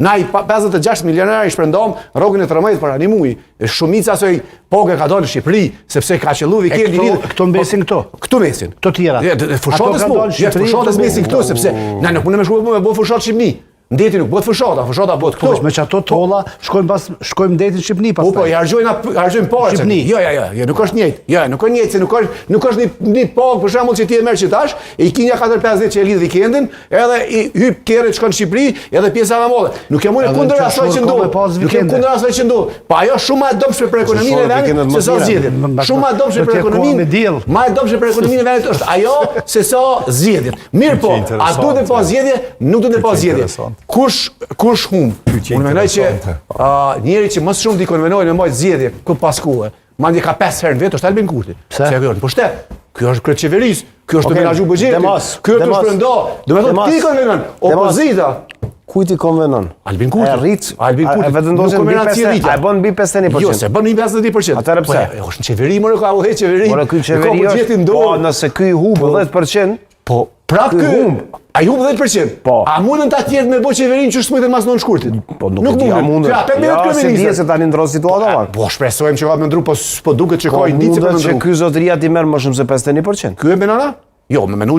Na i 56 milionar i shpërndom rrogën e 13 për animuj. Shumica asoj pogë ka dalë në Shqipëri, sepse ka qellu vikendi. Këto mesin këto? Këtu mesin. Këto tjera? Fushatës mesin këtu, sepse na nuk punë me shku me bo fushat Shqipni. Ndeti nuk bëhet fushata bëhet këtu. Me që ato tolla shkojmë ndetin Shqipni pastaj. Po, i hargjojnë parë. Shqipni. Jo, nuk është njëjtë. Jo, nuk është njëjtë, se nuk është një pagë për shembull që ti e merr qitash, e i kinja 4-5 që e lidh vikendin, edhe i hyp kerrit shkon në Shqipëri, edhe pjesa më madhe. Nuk jam unë kundër asaj që ndodh. Nuk jam kundër asaj që ndodh. Po ajo shumë më e dobshme për ekonominë e vendit se sa zgjedhjet. Shumë më e dobshme për ekonominë. Më e dobshme për ekonominë e vendit është ajo se sa zgjedhjet. Mirë po, a duhet të pa zgjedhje? Nuk duhet të pa zgjedhje. Kush humb? Unë mendoj që njeri që më shumë t'i konvenojnë me majtë zgjedhje ku paskuhe, mandje ka 5 herë në vetë është Albin Kurti. Se kjo është pushtet. Kjo është kryetë qeverisë, kjo është të menaxhu buxhetin. Kjo është të shpërndo. Do të thotë ti konvenon, opozita. Kujt i konvenon? Albin Kurti. Albin Kurti. Vetëndosën mbi 50%. A bën mbi 51%? Jo, se bën mbi 50%. Atëherë pse? Është në qeveri më ka udhë qeveri. Por ky qeveri është. Po, nëse ky humb 10%, po prap ky humb. A ju 10%? Po. A mundën ta tjerë me bo qeverinë që smujtën mas non shkurtit? Po nuk mundën. Ja, se dje se tani ndron situata pak. Po shpresojmë që ka me ndru, po duket që ka indicie për ndru. ndru. Që ky zotëria ti merr më shumë se 51%. Ky e menona? Jo, me menu.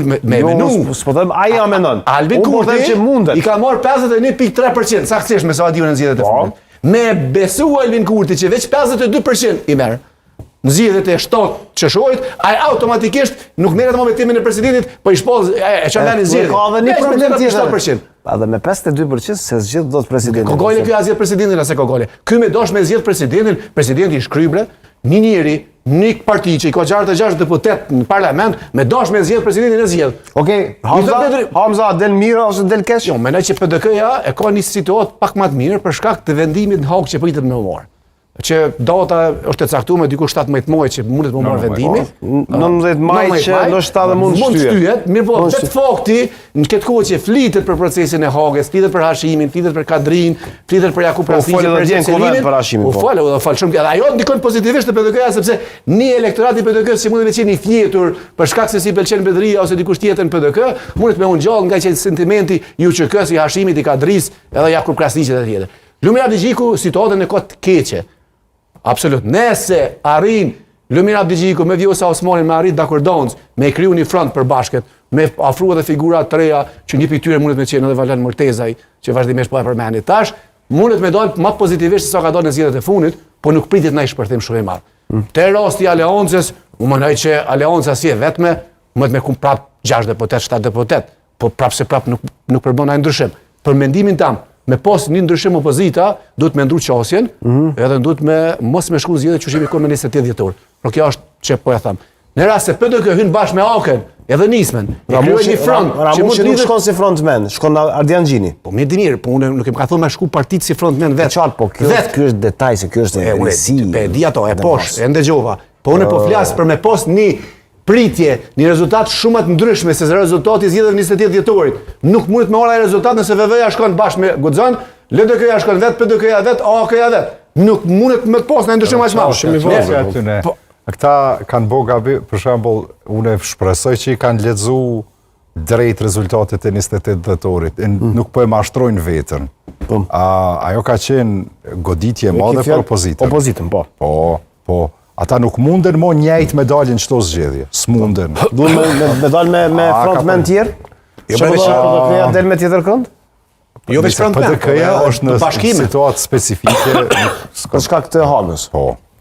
S'po them ai ja menon. Albin Kurti i ka marrë 51.3%, saktësisht me sa diun në zgjedhjet e fundit. Me besu Albin Kurti që veç 52% i merr. Në zgjedhjet e 7 qershorrit, ai automatikisht nuk merret më me timin e presidentit, po i shpoz e çandani zgjedhjet. Ka edhe një problem tjetër. Edhe me 52% se zgjedh dot presidentin. Kogole ky azjet presidentin ose kogole. Ky me dosh me zgjedh presidentin, presidenti i shkrybre, një njeri, një parti që i ka 66 deputet në parlament, me dosh me zgjedh presidentin e zgjedh. Okej, Hamza del mirë ose del keq? Jo, mendoj që PDK-ja e ka një situatë pak më të mirë për shkak të vendimit në Haag që pritet me marr. Që data është e caktuar diku 17 muaj që mundet të marrë vendimi. 19 maj që ndoshta edhe mund shtyhet. Mirë po, vetë fakti në këtë kohë që flitet për procesin e Hagës, flitet për Hashimin, flitet për Kadrin, flitet për Jakub Rasiqin, për Gjenselimin. Për Hashimin. U fal shumë. Edhe ajo ndikon pozitivisht te PDK-ja sepse një elektorat i PDK-s që mund të qenë i fjetur për shkak se si pëlqen Bedria ose dikush tjetër në PDK, mundet me ungjall nga që sentimenti i UÇK-s, i Hashimit, i Kadris, edhe Jakub Krasniqit e tjerë. Lumir Abdigjiku situatën e ka të keqe. Absolut. Nëse arrin Lumir Abdigjiku me Vjosa Osmanin me arrit dakordonc, me kriju një front për bashkët, me afrua dhe figura të reja që një pikë tyre mundet me qenë edhe Valen Mortezaj, që vazhdimisht po e përmendit tash, mundet me dalë më pozitivisht se sa ka dalë në zgjedhjet e fundit, po nuk pritet ndaj shpërthim shumë i madh. Te rasti i Aleancës, u mendoj që Aleanca si e vetme, mund të me kum prap 6 deputet, 7 deputet, po prap se prap nuk përbën ai ndryshim. Për mendimin tam, me pas një ndryshim opozita, duhet me ndru qasjen, edhe duhet me mos me shku zgjedhje që shimi kon me 28 dhjetor. Por kjo është që po e them. Në rast se PDK hyn bashkë me AKën, edhe nismen, e krijojnë një front që mund të nuk shkon si frontman, shkon Ardian Gjini. Po mirë, po unë nuk më ka thënë me shku partit si frontman vetë. Çfarë, po ky është detaj se ky është rëndësi. E di ato, e poshtë, e ndëgjova. Po unë po flas për me pas një pritje, një rezultat shumë të ndryshme se rezultati i zgjedhjeve 28 dhjetorit. Nuk mundet me marrë ai rezultat nëse VV-ja shkon bashkë me Guxon, LDK-ja shkon vetë, PDK-ja vetë, AK-ja vetë. Nuk mundet me pas në ndryshim aq madh. Shumë i vogël aty ne. Këta kanë bëu gabim, për shembull, unë shpresoj që i kanë lexuar drejt rezultatet e 28 dhjetorit. Nuk po e mashtrojnë veten. Ajo ka qenë goditje e madhe për opozitën. Opozitën, po. Po. Ata nuk munden mo njëjt me dalin çdo zgjedhje. S'munden. Duhen me dal me frontmen tjerë? Jo me PDK-ja del me tjetër kënd? Jo veç frontmen. PDK-ja është në situatë specifike për shkak të Hamës. Po.